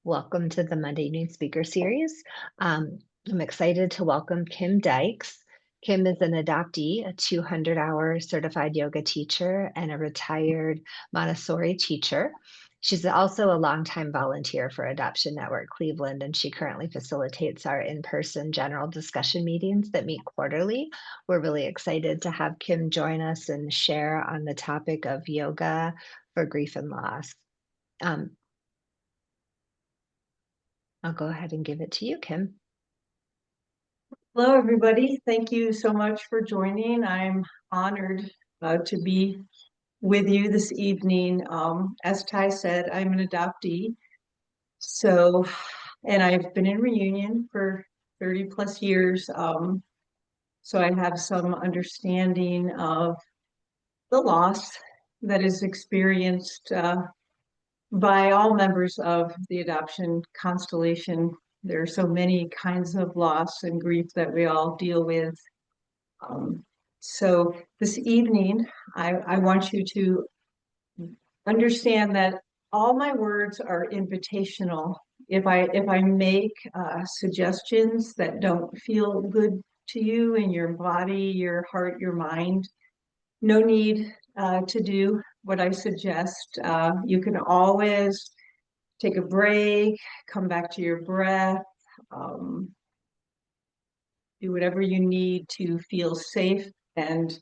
Welcome to the Monday Noon Speaker Series. I'm excited to welcome Kim Dyckes. Kim is an adoptee, a 200-hour certified yoga teacher, and a retired Montessori teacher. She's also a longtime volunteer for Adoption Network Cleveland, and she currently facilitates our in-person general discussion meetings that meet quarterly. We're really excited to have Kim join us and share on the topic of yoga for grief and loss. I'll go ahead and give it to you, Kim. Hello, everybody. Thank you so much for joining. I'm honored to be with you this evening. As Ty said, I'm an adoptee. And I've been in reunion for 30 plus years. So I have some understanding of the loss that is experienced by all members of the adoption constellation. There are so many kinds of loss and grief that we all deal with. So this evening, I want you to understand that all my words are invitational. If I make suggestions that don't feel good to you in your body, your heart, your mind, no need to do what I suggest. You can always take a break, come back to your breath, do whatever you need to feel safe and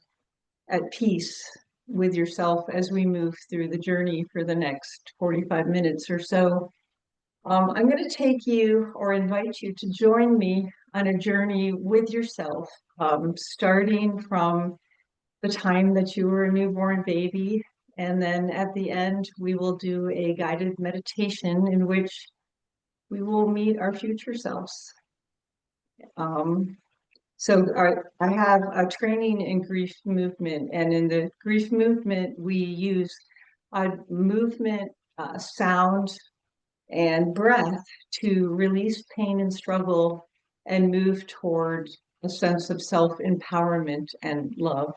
at peace with yourself as we move through the journey for the next 45 minutes or so. I'm going to take you or invite you to join me on a journey with yourself, starting from the time that you were a newborn baby. And then at the end, we will do a guided meditation in which we will meet our future selves. I have a training in grief movement, and in the grief movement, we use movement, sound, and breath to release pain and struggle and move toward a sense of self-empowerment and love.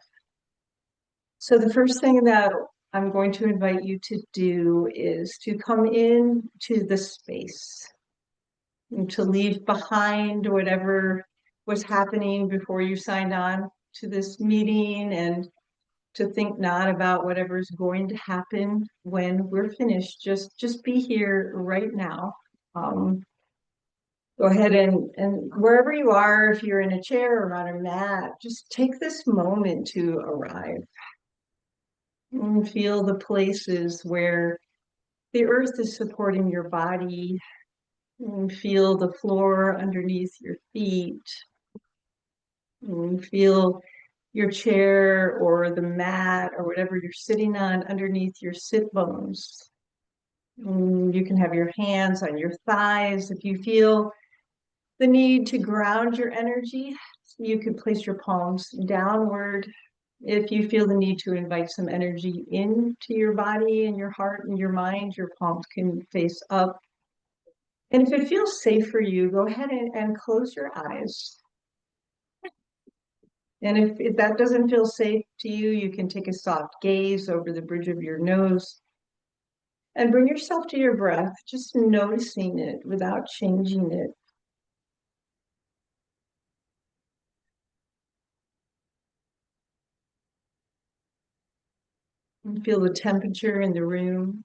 So the first thing that I'm going to invite you to do is to come in to the space and to leave behind whatever was happening before you signed on to this meeting, and to think not about whatever's going to happen when we're finished. Just be here right now. Go ahead and wherever you are, if you're in a chair or on a mat, just take this moment to arrive and feel the places where the earth is supporting your body, and feel the floor underneath your feet. And feel your chair or the mat or whatever you're sitting on underneath your sit bones. You can have your hands on your thighs. If you feel the need to ground your energy, you could place your palms downward. If you feel the need to invite some energy into your body and your heart and your mind, your palms can face up. And if it feels safe for you, go ahead and close your eyes. And if that doesn't feel safe to you, you can take a soft gaze over the bridge of your nose and bring yourself to your breath, just noticing it without changing it. And feel the temperature in the room.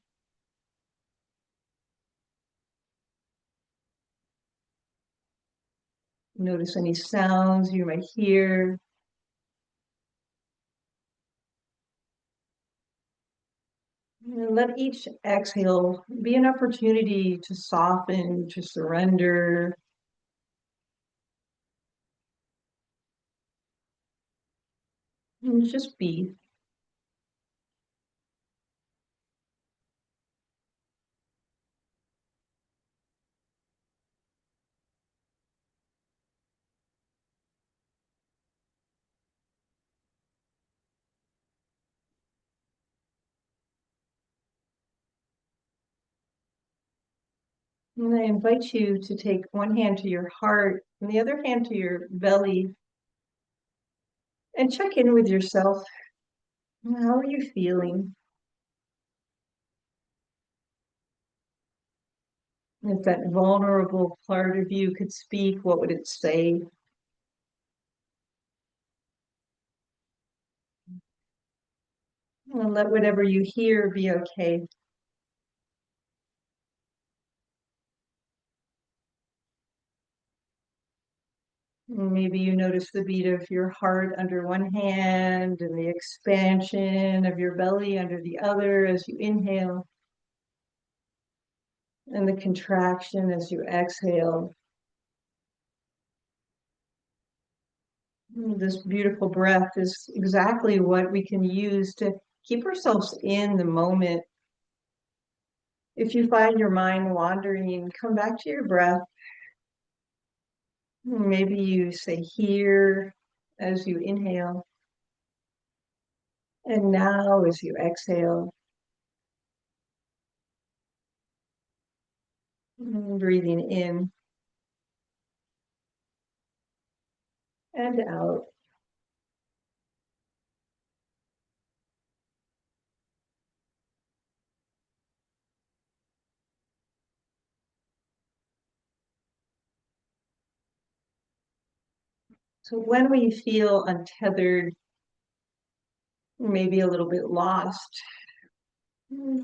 Notice any sounds you might hear. And let each exhale be an opportunity to soften, to surrender. And just be. And I invite you to take one hand to your heart and the other hand to your belly and check in with yourself. How are you feeling? If that vulnerable part of you could speak, what would it say? And let whatever you hear be okay. Maybe you notice the beat of your heart under one hand and the expansion of your belly under the other as you inhale, and the contraction as you exhale. This beautiful breath is exactly what we can use to keep ourselves in the moment. If you find your mind wandering, come back to your breath. Maybe you say here as you inhale, and now as you exhale. Breathing in and out. So when we feel untethered, maybe a little bit lost,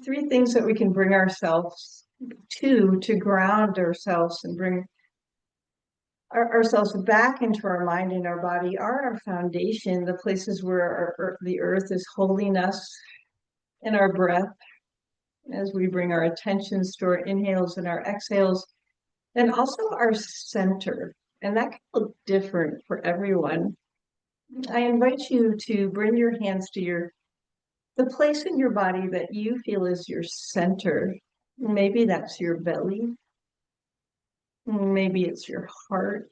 three things that we can bring ourselves to ground ourselves and bring ourselves back into our mind and our body are our foundation, the places where the earth is holding us, and our breath as we bring our attentions to our inhales and our exhales, and also our center. And that can look different for everyone. I invite you to bring your hands to the place in your body that you feel is your center. Maybe that's your belly. Maybe it's your heart.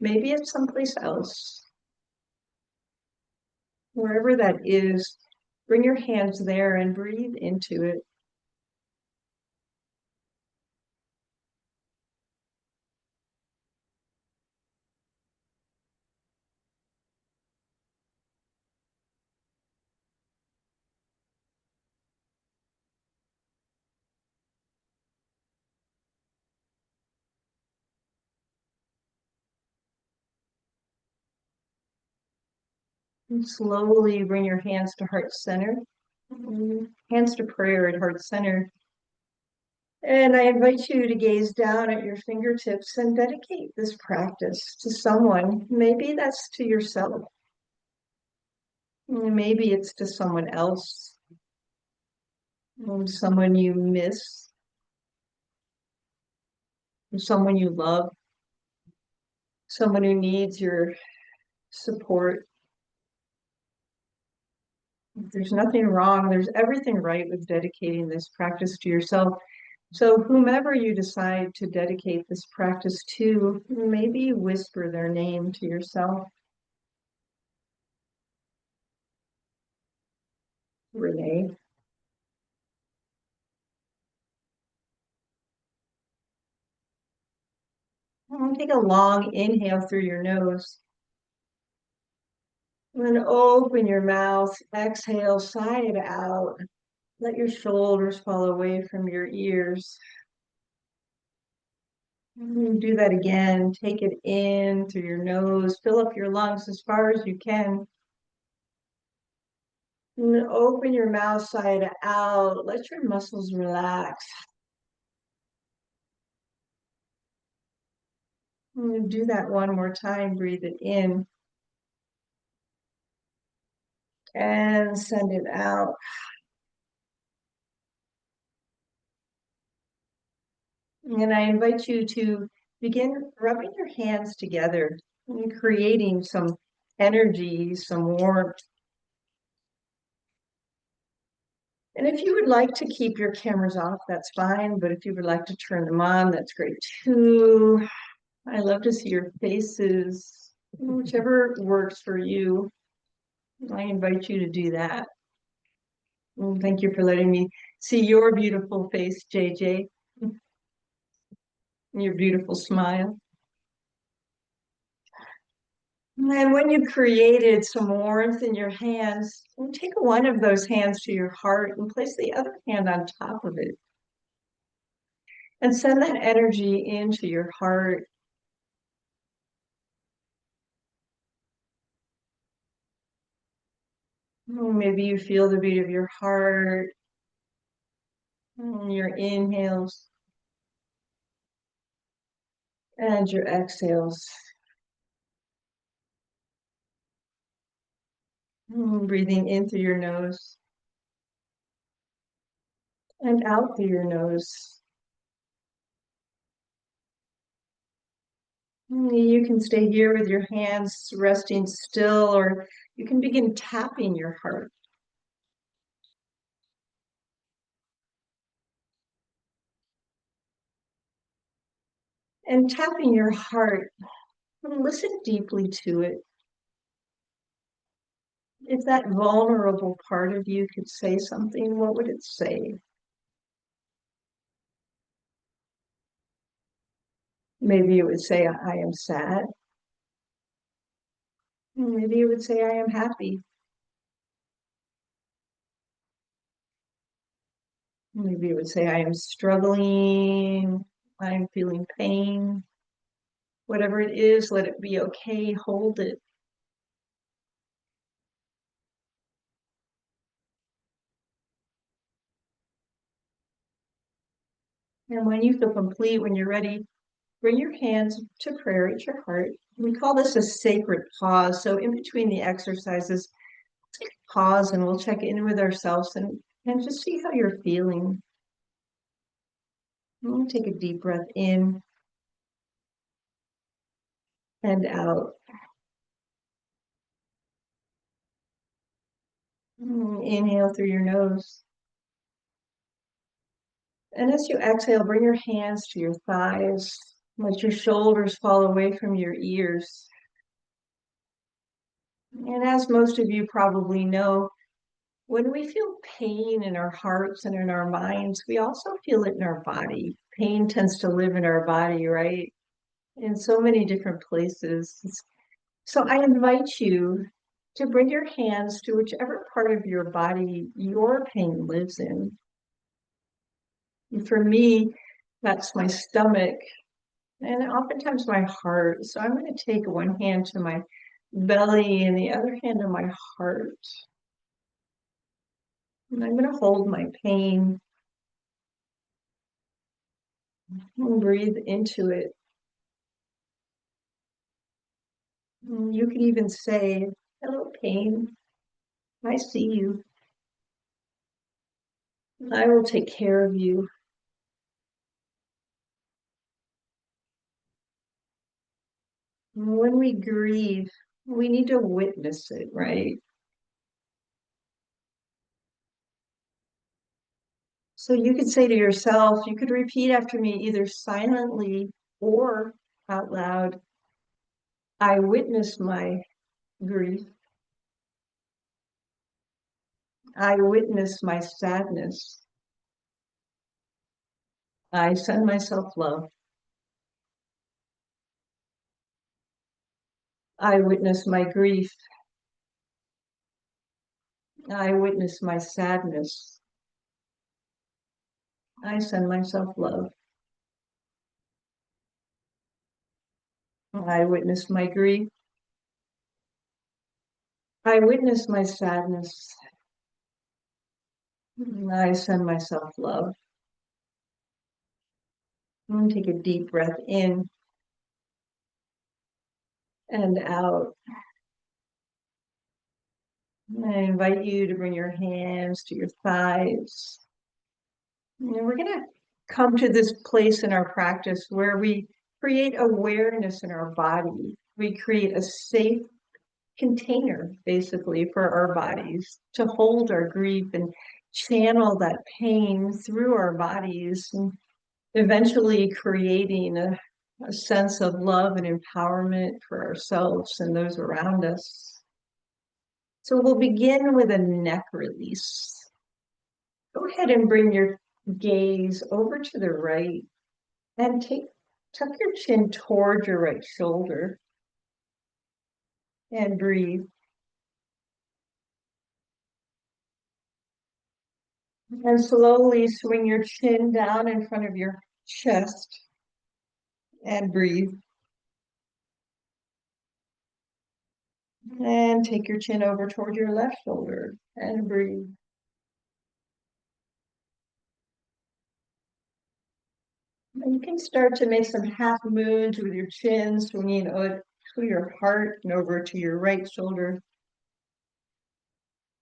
Maybe it's someplace else. Wherever that is, bring your hands there and breathe into it. And slowly bring your hands to heart center. Hands to prayer at heart center. And I invite you to gaze down at your fingertips and dedicate this practice to someone. Maybe that's to yourself. Maybe it's to someone else, someone you miss, someone you love, someone who needs your support. There's nothing wrong. There's everything right with dedicating this practice to yourself. So whomever you decide to dedicate this practice to, maybe whisper their name to yourself. Renee. Take a long inhale through your nose. And then open your mouth, exhale, sigh it out. Let your shoulders fall away from your ears. Do that again. Take it in through your nose. Fill up your lungs as far as you can. And then open your mouth, sigh it out. Let your muscles relax. And do that one more time. Breathe it in. And send it out. And I invite you to begin rubbing your hands together and creating some energy, some warmth. And if you would like to keep your cameras off, that's fine. But if you would like to turn them on, that's great too. I love to see your faces, whichever works for you. I invite you to do that. And thank you for letting me see your beautiful face, JJ, and your beautiful smile. And when you've created some warmth in your hands, take one of those hands to your heart and place the other hand on top of it. And send that energy into your heart. Maybe you feel the beat of your heart, your inhales and your exhales. Breathing in through your nose and out through your nose. You can stay here with your hands resting still, or you can begin tapping your heart. And tapping your heart, listen deeply to it. If that vulnerable part of you could say something, what would it say? Maybe it would say, I am sad. Maybe it would say, I am happy. Maybe it would say, I am struggling. I am feeling pain. Whatever it is, let it be okay. Hold it. And when you feel complete, when you're ready, bring your hands to prayer at your heart. We call this a sacred pause. So in between the exercises, pause and we'll check in with ourselves and just see how you're feeling. We'll take a deep breath in and out. Inhale through your nose. And as you exhale, bring your hands to your thighs. Let your shoulders fall away from your ears. And as most of you probably know, when we feel pain in our hearts and in our minds, we also feel it in our body. Pain tends to live in our body, right? In so many different places. So I invite you to bring your hands to whichever part of your body your pain lives in. And for me, that's my stomach and oftentimes my heart. So I'm going to take one hand to my belly and the other hand to my heart. And I'm going to hold my pain and breathe into it. You could even say, hello, pain. I see you. I will take care of you. When we grieve, we need to witness it, right? So you could say to yourself, you could repeat after me either silently or out loud, I witness my grief. I witness my sadness. I send myself love. I witness my grief. I witness my sadness. I send myself love. I witness my grief. I witness my sadness. I send myself love. Take a deep breath in and out. I invite you to bring your hands to your thighs. And we're going to come to this place in our practice where we create awareness in our body. We create a safe container, basically, for our bodies to hold our grief and channel that pain through our bodies, and eventually creating a sense of love and empowerment for ourselves and those around us. So we'll begin with a neck release. Go ahead and bring your gaze over to the right and tuck your chin toward your right shoulder and breathe. And slowly swing your chin down in front of your chest, and breathe. And take your chin over toward your left shoulder and breathe. And you can start to make some half moons with your chin swinging to your heart and over to your right shoulder.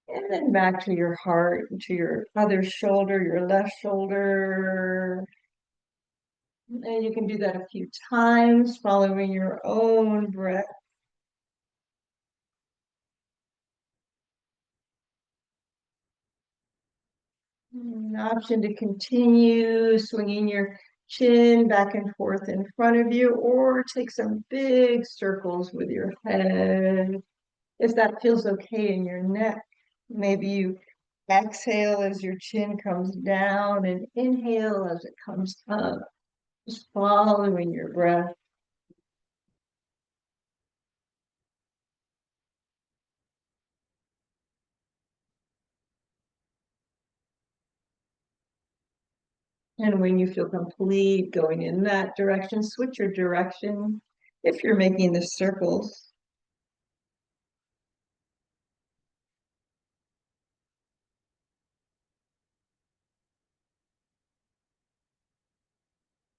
And then back to your heart and to your other shoulder, your left shoulder. And you can do that a few times, following your own breath. An option to continue swinging your chin back and forth in front of you, or take some big circles with your head. If that feels okay in your neck, maybe you exhale as your chin comes down and inhale as it comes up, just following your breath. And when you feel complete going in that direction, switch your direction if you're making the circles.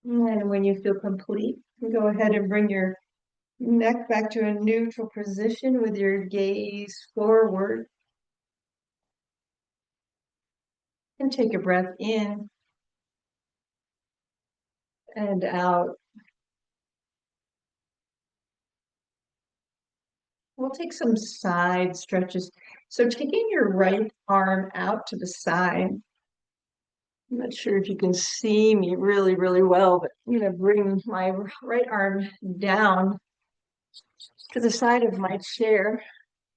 And when you feel complete, go ahead and bring your neck back to a neutral position with your gaze forward. And take a breath in and out. We'll take some side stretches. So taking your right arm out to the side. I'm not sure if you can see me really, really well, but I'm going to bring my right arm down to the side of my chair.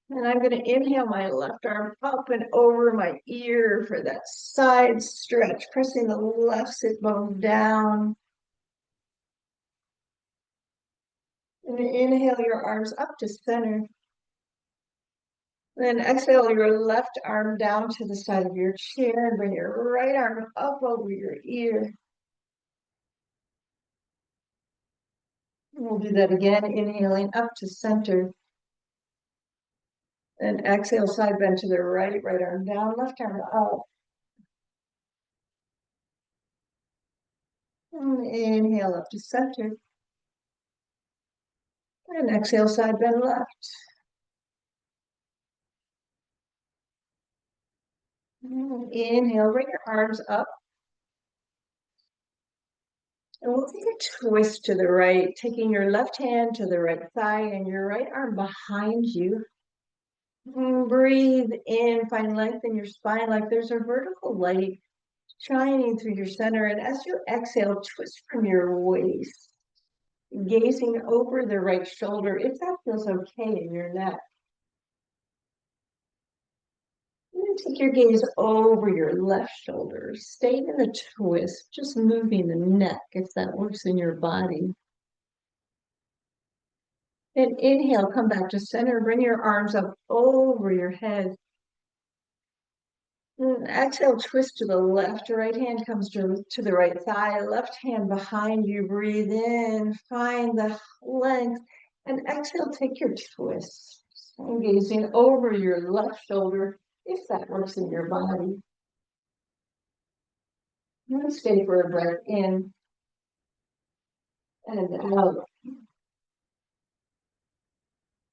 And I'm going to inhale my left arm up and over my ear for that side stretch, pressing the left sit bone down. And inhale your arms up to center. Then exhale your left arm down to the side of your chair and bring your right arm up over your ear. We'll do that again, inhaling up to center. And exhale, side bend to the right, right arm down, left arm up. And inhale up to center. And exhale, side bend left. And inhale, bring your arms up. And we'll take a twist to the right, taking your left hand to the right thigh and your right arm behind you. And breathe in, find length in your spine like there's a vertical light shining through your center. And as you exhale, twist from your waist, gazing over the right shoulder, if that feels okay in your neck. And then take your gaze over your left shoulder. Stay in the twist, just moving the neck if that works in your body. And inhale, come back to center. Bring your arms up over your head. And exhale, twist to the left. Your right hand comes to the right thigh. Left hand behind you. Breathe in. Find the length. And exhale, take your twist. And gazing over your left shoulder, if that works in your body. And stay for a breath in and out.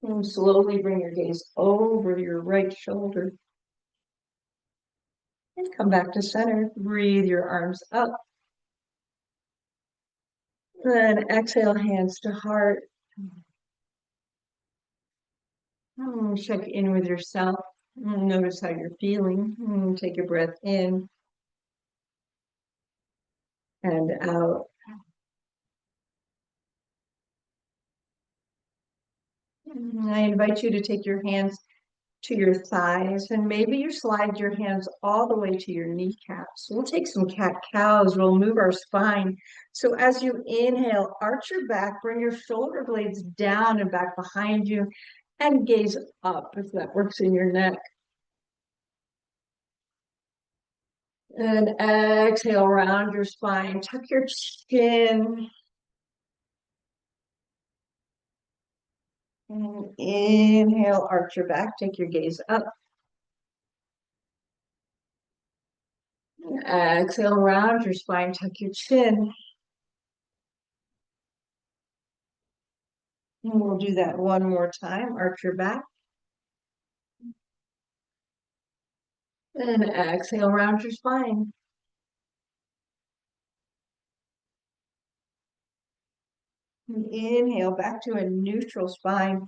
And slowly bring your gaze over your right shoulder. And come back to center. Breathe your arms up. Then exhale, hands to heart. Check in with yourself. Notice how you're feeling. Take a breath in and out. I invite you to take your hands to your thighs, and maybe you slide your hands all the way to your kneecaps. We'll take some cat-cows. We'll move our spine. So as you inhale, arch your back, bring your shoulder blades down and back behind you, and gaze up if that works in your neck. And exhale, round your spine, tuck your chin. And inhale, arch your back, take your gaze up. And exhale, round your spine, tuck your chin. And we'll do that one more time, arch your back. And exhale, round your spine. And inhale, back to a neutral spine.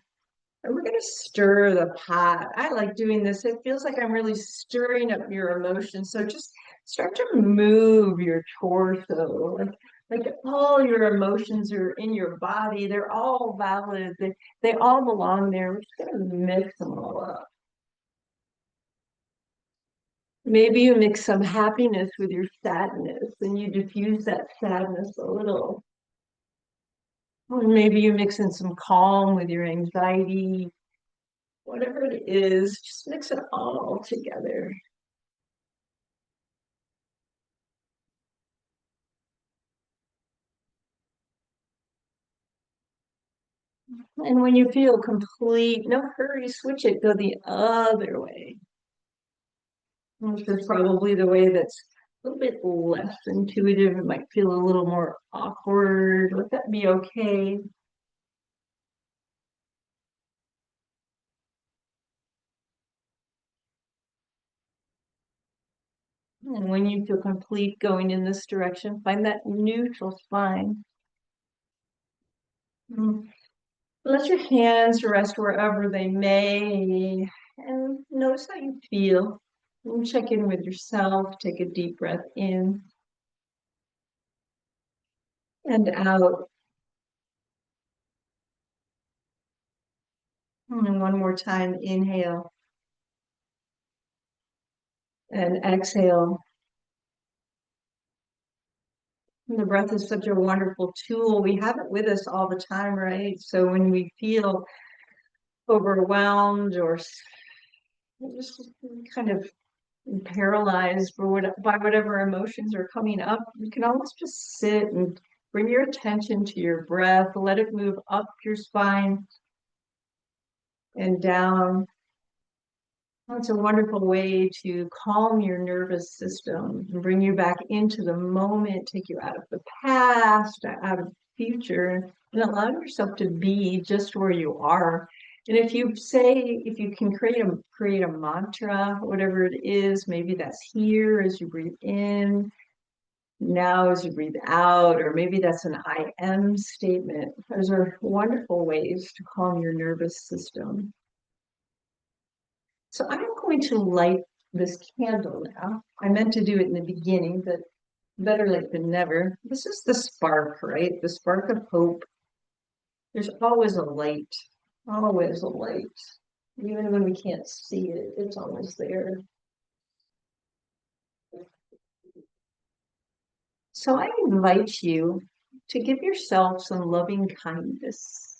And we're going to stir the pot. I like doing this. It feels like I'm really stirring up your emotions. So just start to move your torso. Like all your emotions are in your body. They're all valid. They all belong there. We're just going to mix them all up. Maybe you mix some happiness with your sadness and you diffuse that sadness a little. Or maybe you mix in some calm with your anxiety. Whatever it is, just mix it all together. And when you feel complete, no hurry, switch it, go the other way. Which is probably the way that's a little bit less intuitive. It might feel a little more awkward. Let that be okay. And when you feel complete going in this direction, find that neutral spine. Let your hands rest wherever they may, and notice how you feel. And check in with yourself. Take a deep breath in and out. And one more time, inhale and exhale. And the breath is such a wonderful tool. We have it with us all the time, right? So when we feel overwhelmed or just kind of paralyzed by whatever emotions are coming up, you can almost just sit and bring your attention to your breath, let it move up your spine and down. It's a wonderful way to calm your nervous system and bring you back into the moment, take you out of the past, out of the future, and allow yourself to be just where you are. And if you can create a mantra, whatever it is, maybe that's here as you breathe in, now as you breathe out, or maybe that's an I am statement. Those are wonderful ways to calm your nervous system. So I'm going to light this candle now. I meant to do it in the beginning, but better late than never. This is the spark, right? The spark of hope. There's always a light, always a light. Even when we can't see it, it's always there. So I invite you to give yourself some loving kindness.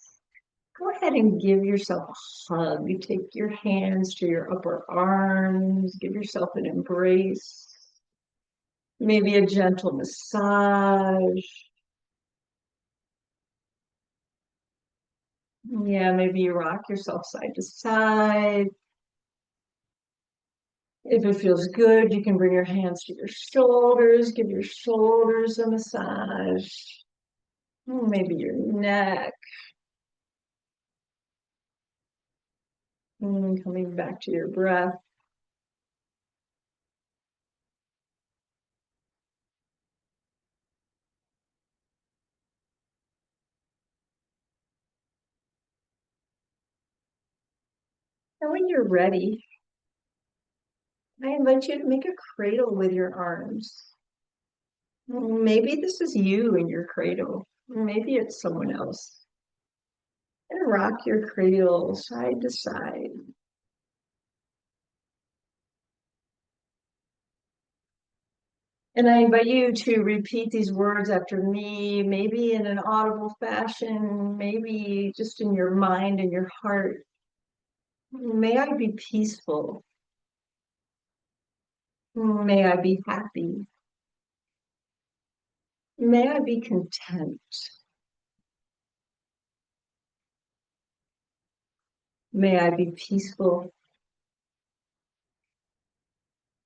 Go ahead and give yourself a hug. You take your hands to your upper arms, give yourself an embrace. Maybe a gentle massage. Yeah, maybe you rock yourself side to side. If it feels good, you can bring your hands to your shoulders, give your shoulders a massage. Maybe your neck. And coming back to your breath. And when you're ready, I invite you to make a cradle with your arms. Maybe this is you in your cradle. Maybe it's someone else. And rock your cradle side to side. And I invite you to repeat these words after me, maybe in an audible fashion, maybe just in your mind and your heart. May I be peaceful. May I be happy. May I be content. May I be peaceful.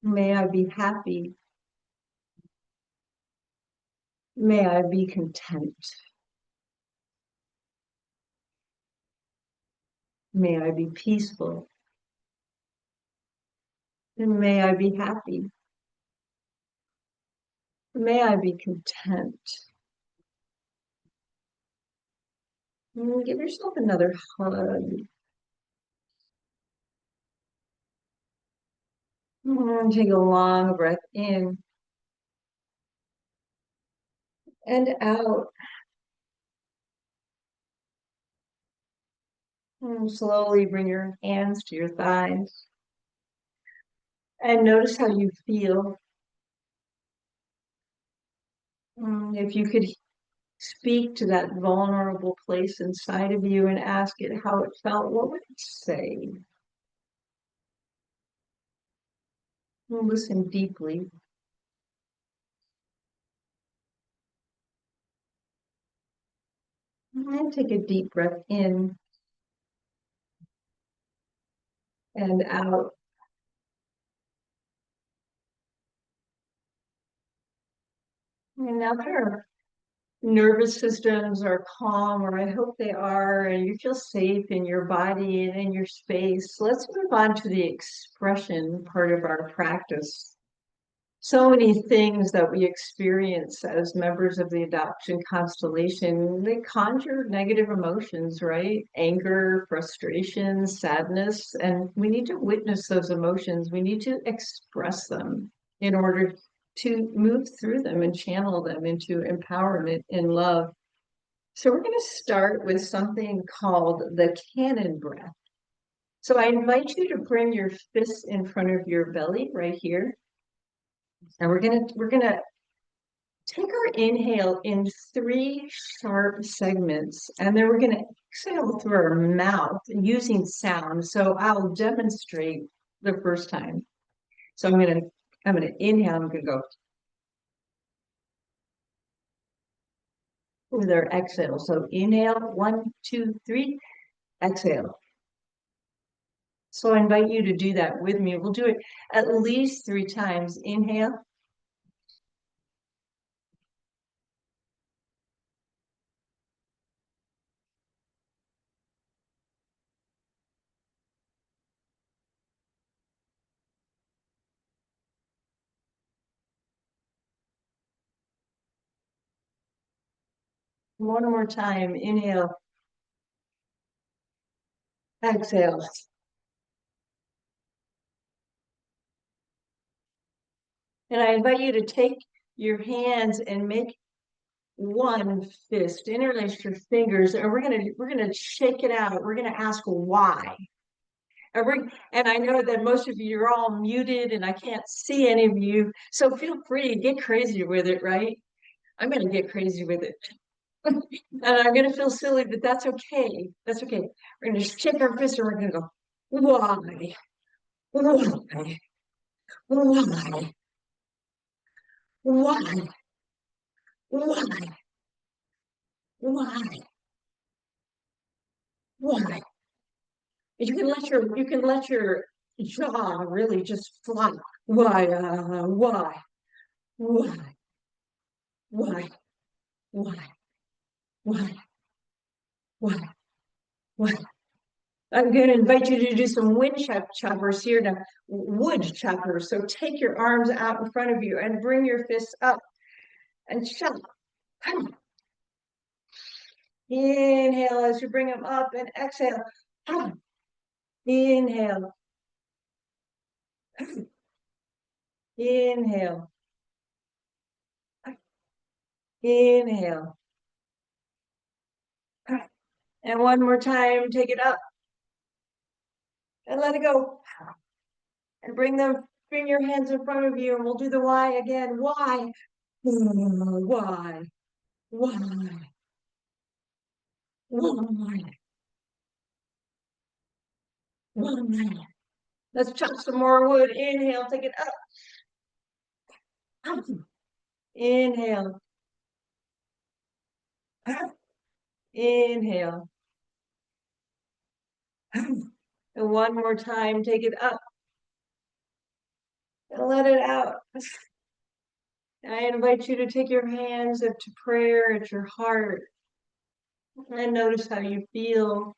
May I be happy. May I be content. May I be peaceful. And may I be happy. May I be content. And give yourself another hug. And take a long breath in and out. And slowly bring your hands to your thighs. And notice how you feel. If you could speak to that vulnerable place inside of you and ask it how it felt, what would it say? Listen deeply. And take a deep breath in and out. And now our nervous systems are calm, or I hope they are, and you feel safe in your body and in your space. Let's move on to the expression part of our practice. So many things that we experience as members of the adoption constellation, they conjure negative emotions, right? Anger, frustration, sadness, and we need to witness those emotions. We need to express them in order to move through them and channel them into empowerment and love. So we're going to start with something called the cannon breath. So I invite you to bring your fists in front of your belly right here. And we're gonna take our inhale in 3 sharp segments, and then we're gonna exhale through our mouth using sound. So I'll demonstrate the first time. So I'm gonna inhale. I'm gonna go with our exhale. So inhale, 1, 2, 3, exhale. So I invite you to do that with me. We'll do it at least 3 times. Inhale. One more time. Inhale. Exhale. And I invite you to take your hands and make one fist, interlace your fingers, and we're gonna shake it out. We're gonna ask why. And I know that most of you are all muted and I can't see any of you. So feel free to get crazy with it, right? I'm gonna get crazy with it. And I'm gonna feel silly, but that's okay. That's okay. We're gonna shake our fists and we're gonna go, why? Why? Why? Why? Why? Why? Why? You can let your jaw really just flop. Why? Why? Why? Why? Why? Why? Why? Why? I'm going to invite you to do some choppers here now. Wood choppers. So take your arms out in front of you and bring your fists up and chop. Inhale as you bring them up and exhale. Inhale. Inhale. Inhale. And one more time, take it up and let it go. And bring your hands in front of you, and we'll do the why again. Why? Why? Why? Why? Why? Let's chop some more wood. Inhale, take it up. Inhale. Inhale. And one more time, take it up and let it out. I invite you to take your hands up to prayer at your heart and notice how you feel.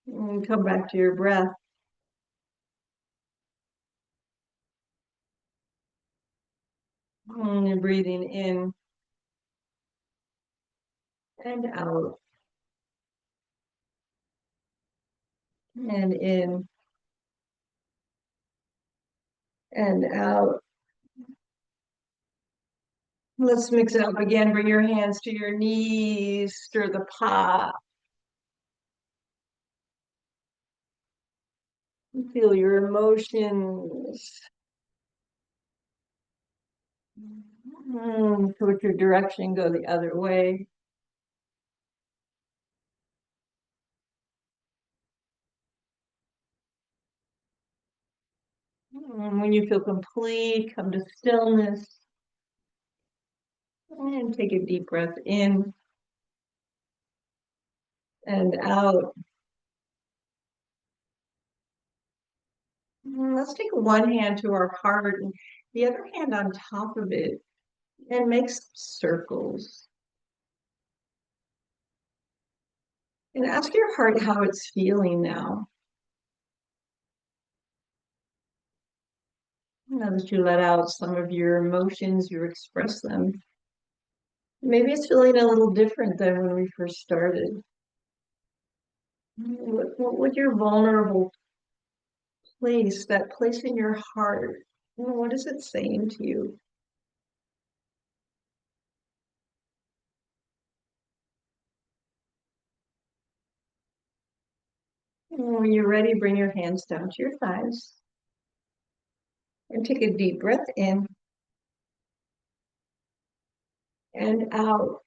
And come back to your breath. And breathing in and out. And in and out. Let's mix it up again. Bring your hands to your knees. Stir the pot. Feel your emotions. Switch your direction, go the other way. When you feel complete, come to stillness. And take a deep breath in and out. Let's take one hand to our heart and the other hand on top of it and make some circles. And ask your heart how it's feeling now. Now that you let out some of your emotions, you express them. Maybe it's feeling a little different than when we first started. What would your vulnerable place, that place in your heart, what is it saying to you? When you're ready, bring your hands down to your thighs and take a deep breath in and out.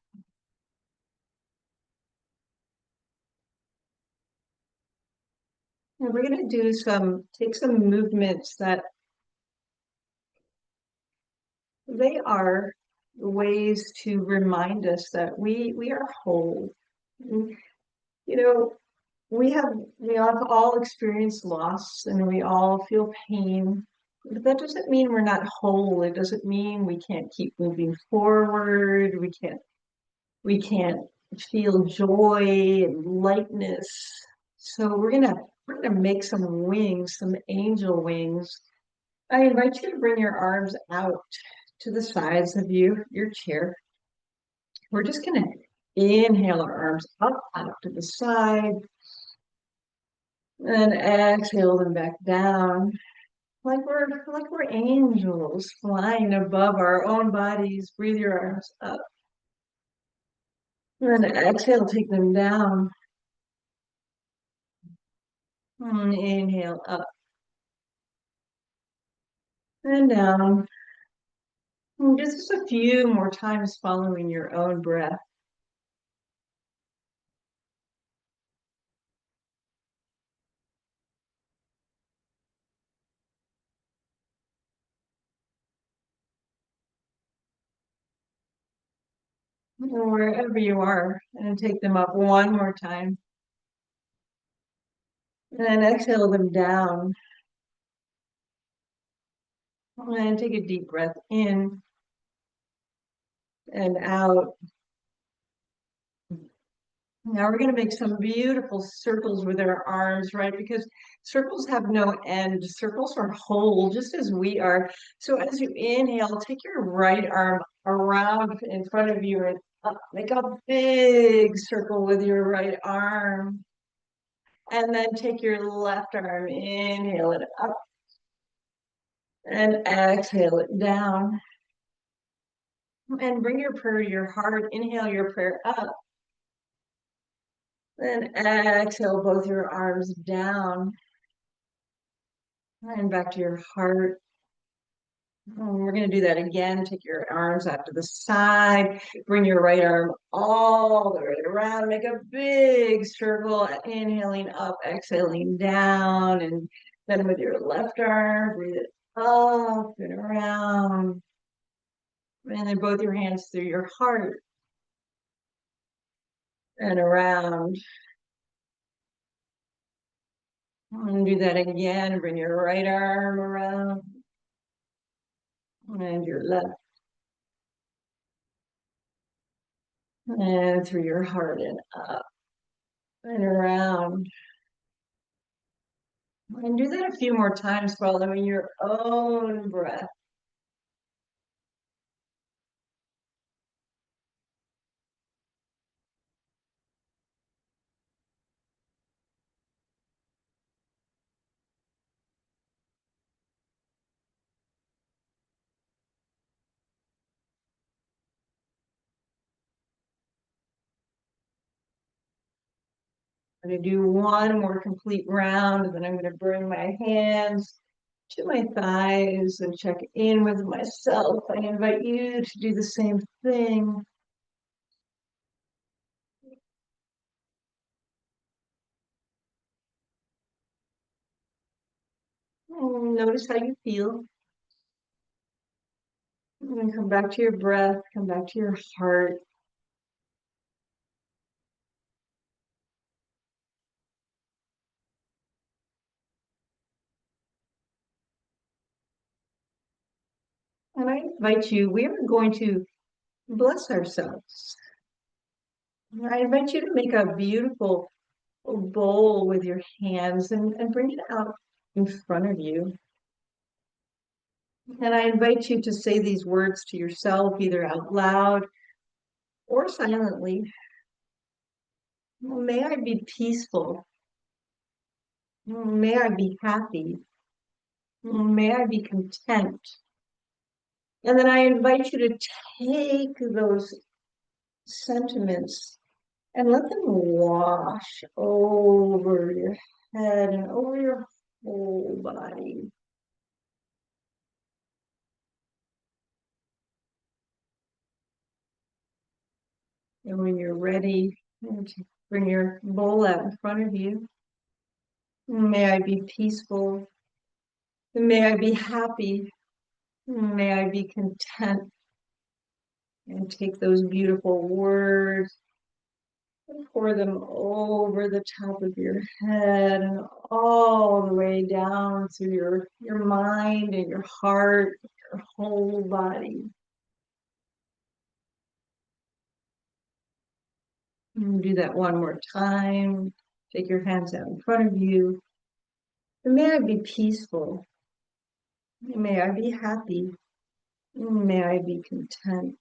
And we're going to take some movements that they are ways to remind us that we are whole. You know, we have all experienced loss and we all feel pain, but that doesn't mean we're not whole. It doesn't mean we can't keep moving forward. We can't feel joy and lightness. So we're gonna make some wings, some angel wings. I invite you to bring your arms out to the sides of your chair. We're just gonna inhale our arms up to the side and exhale them back down. Like we're angels flying above our own bodies. Breathe your arms up. And then exhale, take them down. And inhale up and down. And just a few more times following your own breath. Wherever you are, and take them up one more time. And then exhale them down. And take a deep breath in and out. Now we're going to make some beautiful circles with our arms, right? Because circles have no end. Circles are whole, just as we are. So as you inhale, take your right arm around in front of you and up. Make a big circle with your right arm. And then take your left arm, inhale it up. And exhale it down. And bring your prayer to your heart. Inhale your prayer up. Then exhale both your arms down. And back to your heart. And we're going to do that again. Take your arms out to the side. Bring your right arm all the way around. Make a big circle. Inhaling up, exhaling down. And then with your left arm, breathe it up and around. And then both your hands through your heart and around. And do that again. Bring your right arm around and your left. And through your heart and up and around. And do that a few more times following your own breath. I'm going to do one more complete round, and then I'm going to bring my hands to my thighs and check in with myself. I invite you to do the same thing. And notice how you feel. And come back to your breath, come back to your heart. And I invite you, we are going to bless ourselves. I invite you to make a beautiful bowl with your hands and bring it out in front of you. And I invite you to say these words to yourself, either out loud or silently. May I be peaceful. May I be happy. May I be content. And then I invite you to take those sentiments and let them wash over your head and over your whole body. And when you're ready, bring your bowl out in front of you. May I be peaceful. May I be happy. May I be content. And take those beautiful words and pour them over the top of your head and all the way down through your mind and your heart, your whole body. And do that one more time. Take your hands out in front of you. And may I be peaceful. May I be happy. May I be content.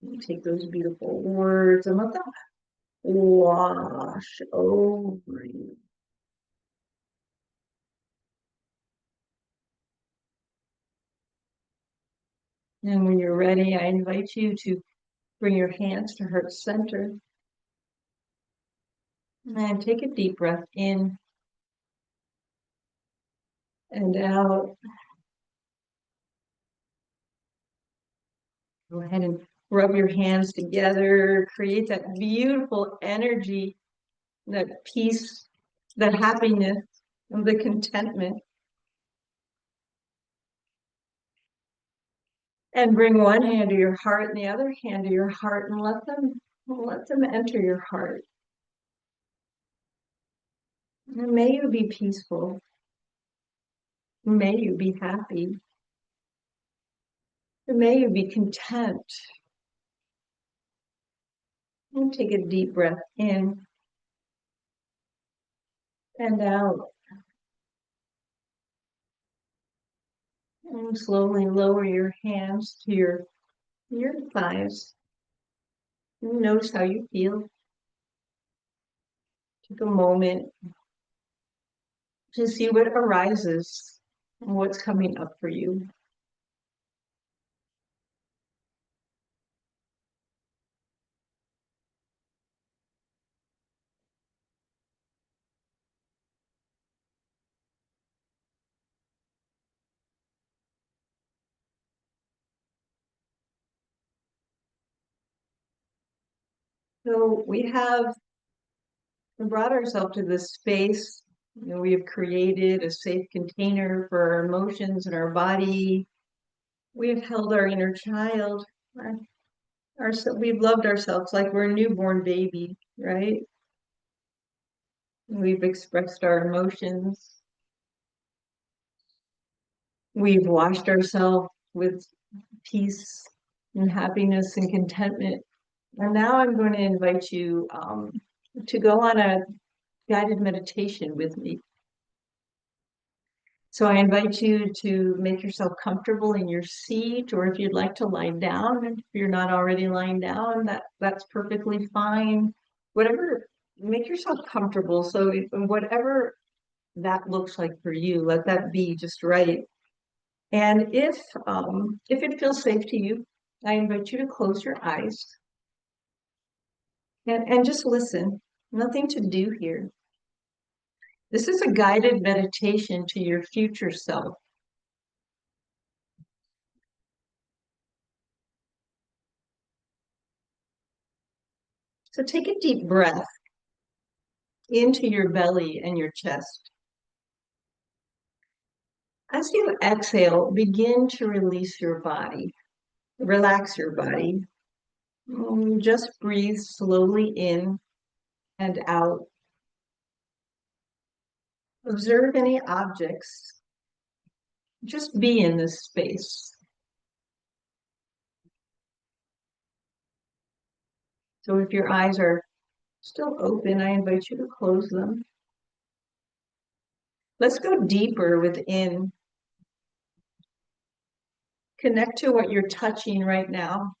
And take those beautiful words and let them wash over you. And when you're ready, I invite you to bring your hands to heart center. And take a deep breath in and out. Go ahead and rub your hands together. Create that beautiful energy, that peace, that happiness, and the contentment. And bring one hand to your heart and the other hand to your heart and let them enter your heart. And may you be peaceful. May you be happy. And may you be content. And take a deep breath in and out. And slowly lower your hands to your thighs. And notice how you feel. Take a moment to see what arises and what's coming up for you. So we have brought ourselves to this space. We have created a safe container for our emotions and our body. We have held our inner child. We've loved ourselves like we're a newborn baby, right? We've expressed our emotions. We've washed ourselves with peace and happiness and contentment. And now I'm going to invite you to go on a guided meditation with me. So I invite you to make yourself comfortable in your seat, or if you'd like to lie down, if you're not already lying down, that's perfectly fine. Whatever, make yourself comfortable. So whatever that looks like for you, let that be just right. And if it feels safe to you, I invite you to close your eyes and just listen. Nothing to do here. This is a guided meditation to your future self. So take a deep breath into your belly and your chest. As you exhale, begin to release your body. Relax your body. Just breathe slowly in and out. Observe any objects. Just be in this space. So if your eyes are still open, I invite you to close them. Let's go deeper within. Connect to what you're touching right now.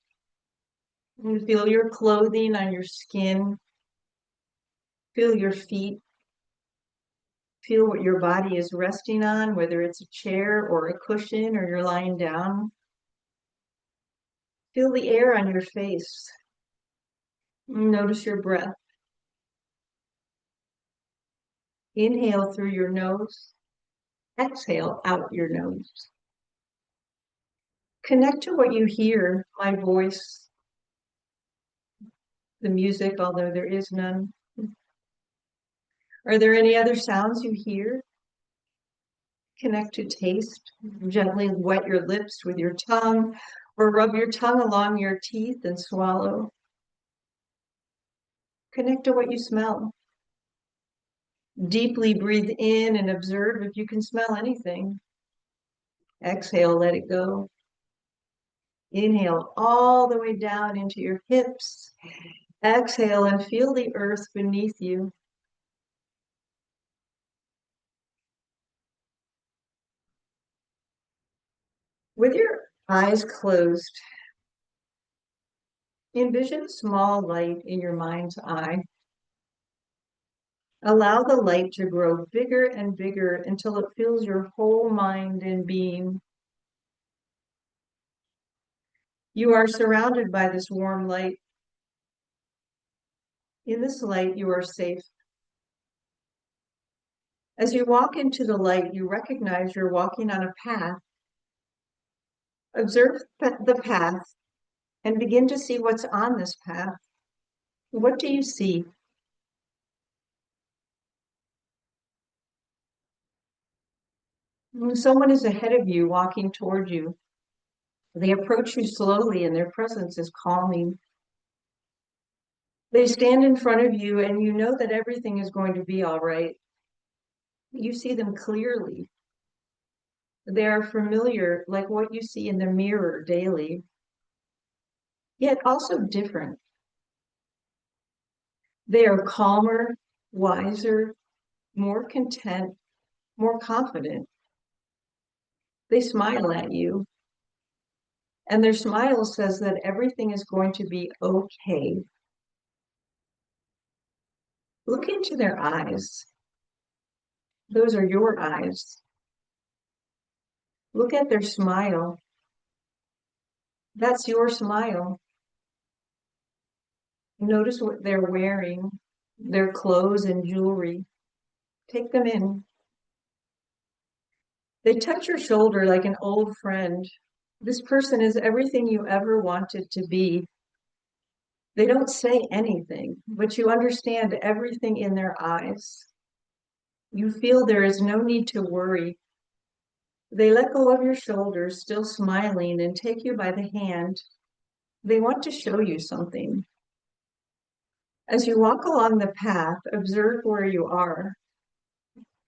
You feel your clothing on your skin. Feel your feet. Feel what your body is resting on, whether it's a chair or a cushion or you're lying down. Feel the air on your face. Notice your breath. Inhale through your nose. Exhale out your nose. Connect to what you hear, my voice, the music, although there is none. Are there any other sounds you hear? Connect to taste. Gently wet your lips with your tongue or rub your tongue along your teeth and swallow. Connect to what you smell. Deeply breathe in and observe if you can smell anything. Exhale, let it go. Inhale all the way down into your hips. Exhale and feel the earth beneath you. With your eyes closed, envision a small light in your mind's eye. Allow the light to grow bigger and bigger until it fills your whole mind and being. You are surrounded by this warm light. In this light, you are safe. As you walk into the light, you recognize you're walking on a path. Observe the path and begin to see what's on this path. What do you see? Someone is ahead of you, walking toward you. They approach you slowly and their presence is calming. They stand in front of you and you know that everything is going to be all right. You see them clearly. They are familiar, like what you see in the mirror daily, yet also different. They are calmer, wiser, more content, more confident. They smile at you, and their smile says that everything is going to be okay. Look into their eyes. Those are your eyes. Look at their smile. That's your smile. Notice what they're wearing, their clothes and jewelry. Take them in. They touch your shoulder like an old friend. This person is everything you ever wanted to be. They don't say anything, but you understand everything in their eyes. You feel there is no need to worry. They let go of your shoulders, still smiling, and take you by the hand. They want to show you something. As you walk along the path, observe where you are.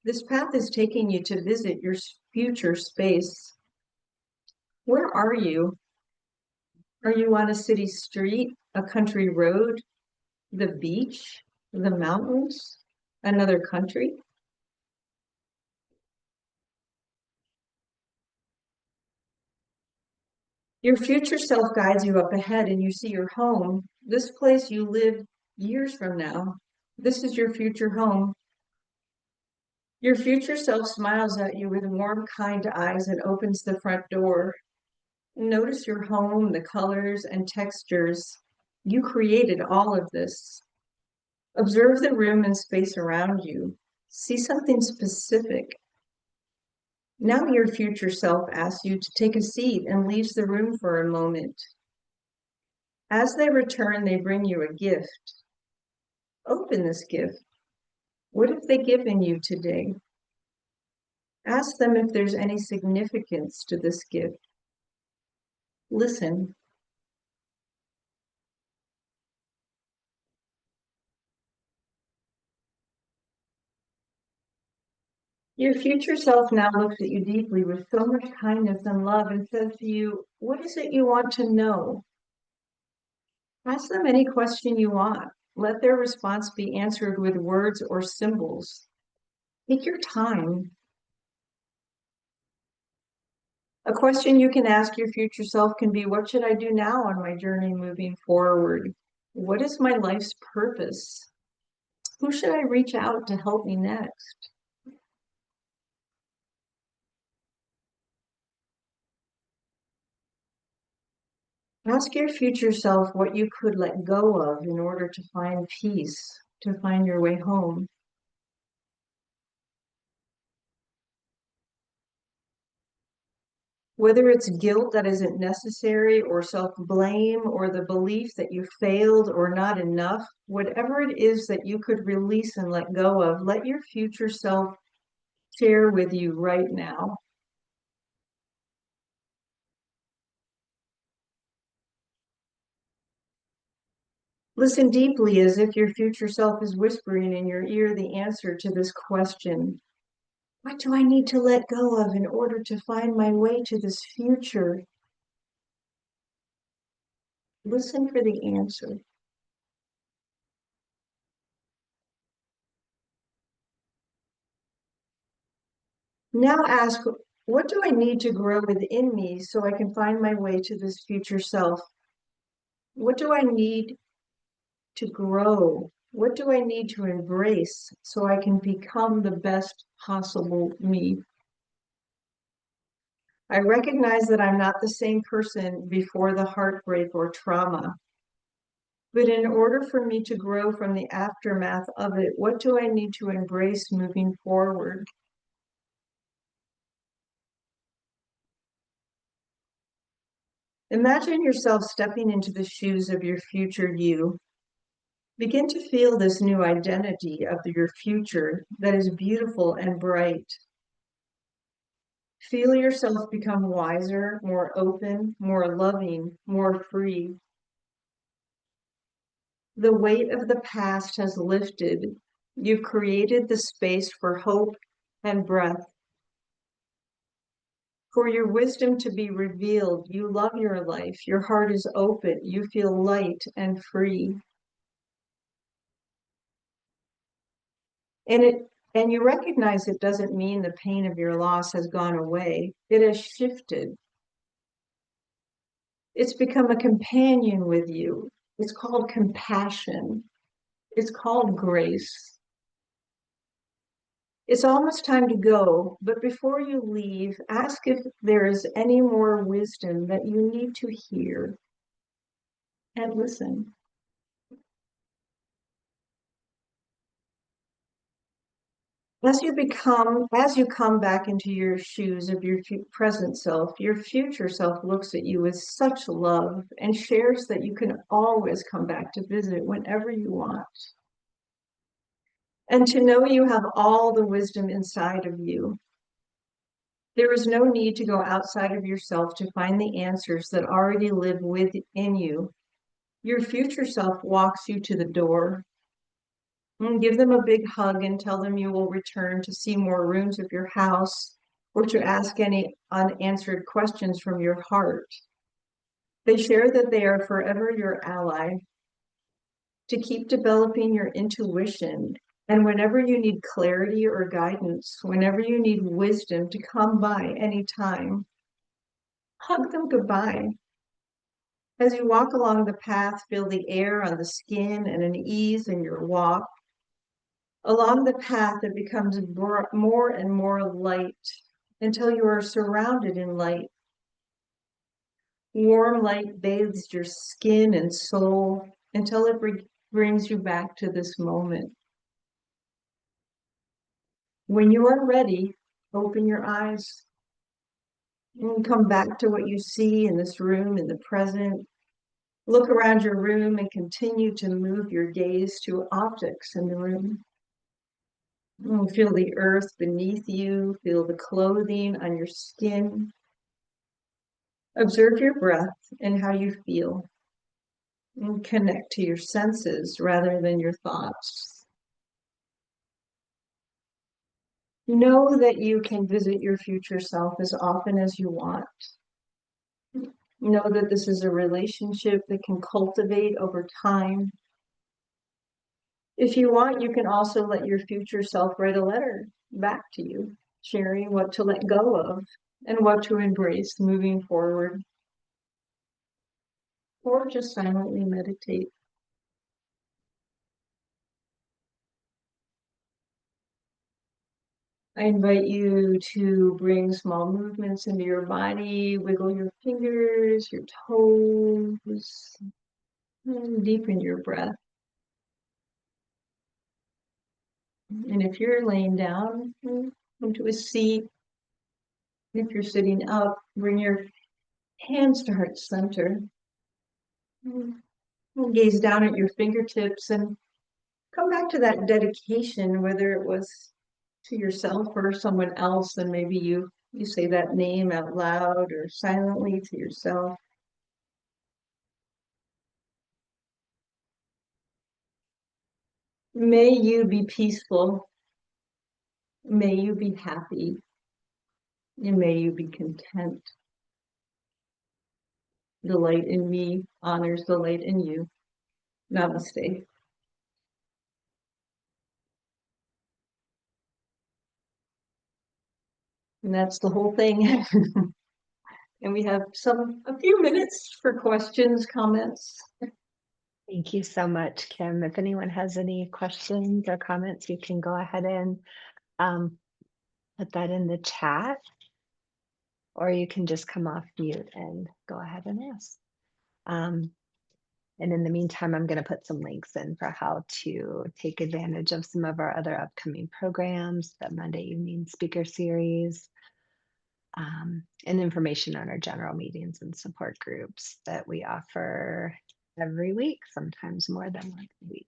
This path is taking you to visit your future space. Where are you? Are you on a city street, a country road, the beach, the mountains, another country? Your future self guides you up ahead and you see your home, this place you live years from now. This is your future home. Your future self smiles at you with warm, kind eyes and opens the front door. Notice your home, the colors and textures. You created all of this. Observe the room and space around you. See something specific. Now your future self asks you to take a seat and leaves the room for a moment. As they return, they bring you a gift. Open this gift. What have they given you today? Ask them if there's any significance to this gift. Listen. Your future self now looks at you deeply with so much kindness and love and says to you, what is it you want to know? Ask them any question you want. Let their response be answered with words or symbols. Take your time. A question you can ask your future self can be, what should I do now on my journey moving forward? What is my life's purpose? Who should I reach out to help me next? Ask your future self what you could let go of in order to find peace, to find your way home. Whether it's guilt that isn't necessary, or self-blame, or the belief that you failed or not enough, whatever it is that you could release and let go of, let your future self share with you right now. Listen deeply as if your future self is whispering in your ear the answer to this question. What do I need to let go of in order to find my way to this future? Listen for the answer. Now ask, what do I need to grow within me so I can find my way to this future self? What do I need to grow? What do I need to embrace so I can become the best possible me? I recognize that I'm not the same person before the heartbreak or trauma. But in order for me to grow from the aftermath of it, what do I need to embrace moving forward? Imagine yourself stepping into the shoes of your future you. Begin to feel this new identity of your future that is beautiful and bright. Feel yourself become wiser, more open, more loving, more free. The weight of the past has lifted. You've created the space for hope and breath. For your wisdom to be revealed, you love your life. Your heart is open. You feel light and free. And you recognize it doesn't mean the pain of your loss has gone away. It has shifted. It's become a companion with you. It's called compassion. It's called grace. It's almost time to go, but before you leave, ask if there is any more wisdom that you need to hear, and listen. As you come back into your shoes of your present self, your future self looks at you with such love and shares that you can always come back to visit whenever you want. And to know you have all the wisdom inside of you. There is no need to go outside of yourself to find the answers that already live within you. Your future self walks you to the door. Give them a big hug and tell them you will return to see more rooms of your house or to ask any unanswered questions from your heart. They share that they are forever your ally, to keep developing your intuition. And whenever you need clarity or guidance, whenever you need wisdom, to come by anytime, hug them goodbye. As you walk along the path, feel the air on the skin and an ease in your walk. Along the path, it becomes more and more light until you are surrounded in light. Warm light bathes your skin and soul until it brings you back to this moment. When you are ready, open your eyes and come back to what you see in this room, in the present. Look around your room and continue to move your gaze to objects in the room. Feel the earth beneath you, feel the clothing on your skin. Observe your breath and how you feel. And connect to your senses rather than your thoughts. Know that you can visit your future self as often as you want. Know that this is a relationship that can cultivate over time. If you want, you can also let your future self write a letter back to you, sharing what to let go of and what to embrace moving forward. Or just silently meditate. I invite you to bring small movements into your body, wiggle your fingers, your toes, and deepen your breath. And if you're laying down, into a seat. If you're sitting up, bring your hands to heart center. And gaze down at your fingertips and come back to that dedication, whether it was to yourself or someone else, and maybe you say that name out loud or silently to yourself. May you be peaceful. May you be happy. And may you be content. The light in me honors the light in you. Namaste. And that's the whole thing. And we have a few minutes for questions, comments. Thank you so much, Kim. If anyone has any questions or comments, you can go ahead and put that in the chat, or you can just come off mute and go ahead and ask. And in the meantime, I'm going to put some links in for how to take advantage of some of our other upcoming programs, the Monday evening speaker series, and information on our general meetings and support groups that we offer every week, sometimes more than once a week.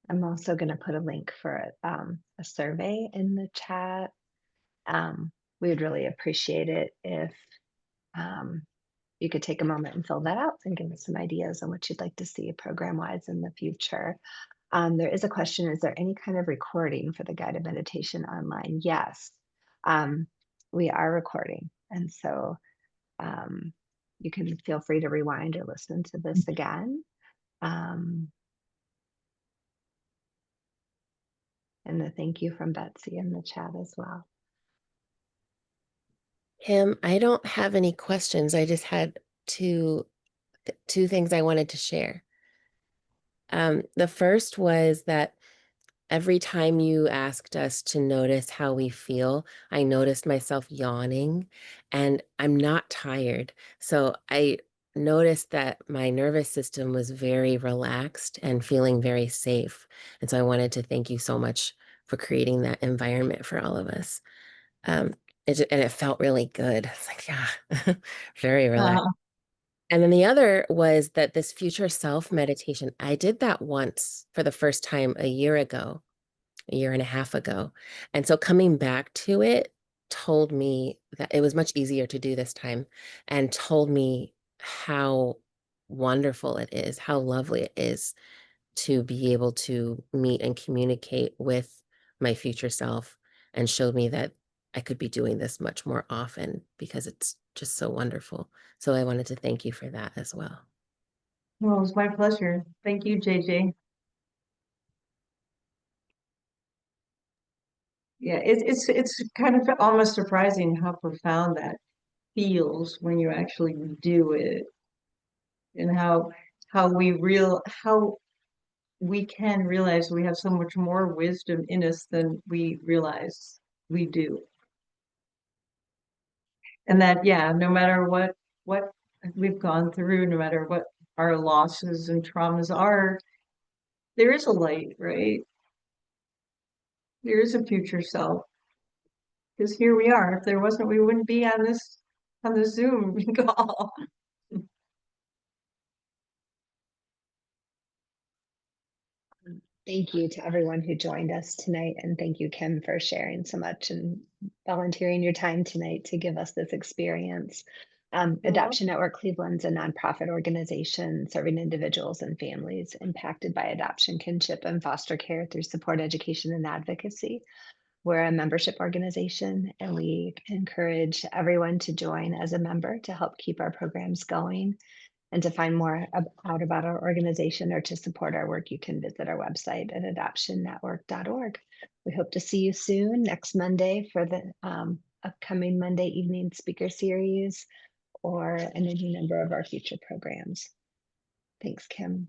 I'm also going to put a link for a survey in the chat. We would really appreciate it if you could take a moment and fill that out and give us some ideas on what you'd like to see program-wise in the future. There is a question, is there any kind of recording for the guided meditation online? Yes, we are recording. And so you can feel free to rewind or listen to this again. And the thank you from Betsy in the chat as well. Kim, I don't have any questions. I just had two things I wanted to share. The first was that every time you asked us to notice how we feel, I noticed myself yawning, and I'm not tired. So I noticed that my nervous system was very relaxed and feeling very safe. And so I wanted to thank you so much for creating that environment for all of us. and it felt really good. It's like, yeah, very relaxed. Uh, And then the other was that this future self meditation, I did that once for the first time a year ago, a year and a half ago. And so coming back to it told me that it was much easier to do this time and told me how wonderful it is, how lovely it is to be able to meet and communicate with my future self, and showed me that I could be doing this much more often because it's just so wonderful. So I wanted to thank you for that as well. well, it was my pleasure. Thank you, JJ. Yeah, it's kind of almost surprising how profound that feels when you actually do it, and how we can realize we have so much more wisdom in us than we realize we do. And that, yeah, no matter what we've gone through, no matter what our losses and traumas are, there is a light, right? There is a future self. Because here we are. If there wasn't, we wouldn't be on this Zoom call. Thank you to everyone who joined us tonight. And thank you, Kim, for sharing so much and volunteering your time tonight to give us this experience. Adoption Network Cleveland's a nonprofit organization serving individuals and families impacted by adoption, kinship, and foster care through support, education, and advocacy. We're a membership organization, and we encourage everyone to join as a member to help keep our programs going. And to find more out about our organization or to support our work, you can visit our website at adoptionnetwork.org. We hope to see you soon next Monday for the upcoming Monday evening speaker series or in any number of our future programs. Thanks, Kim.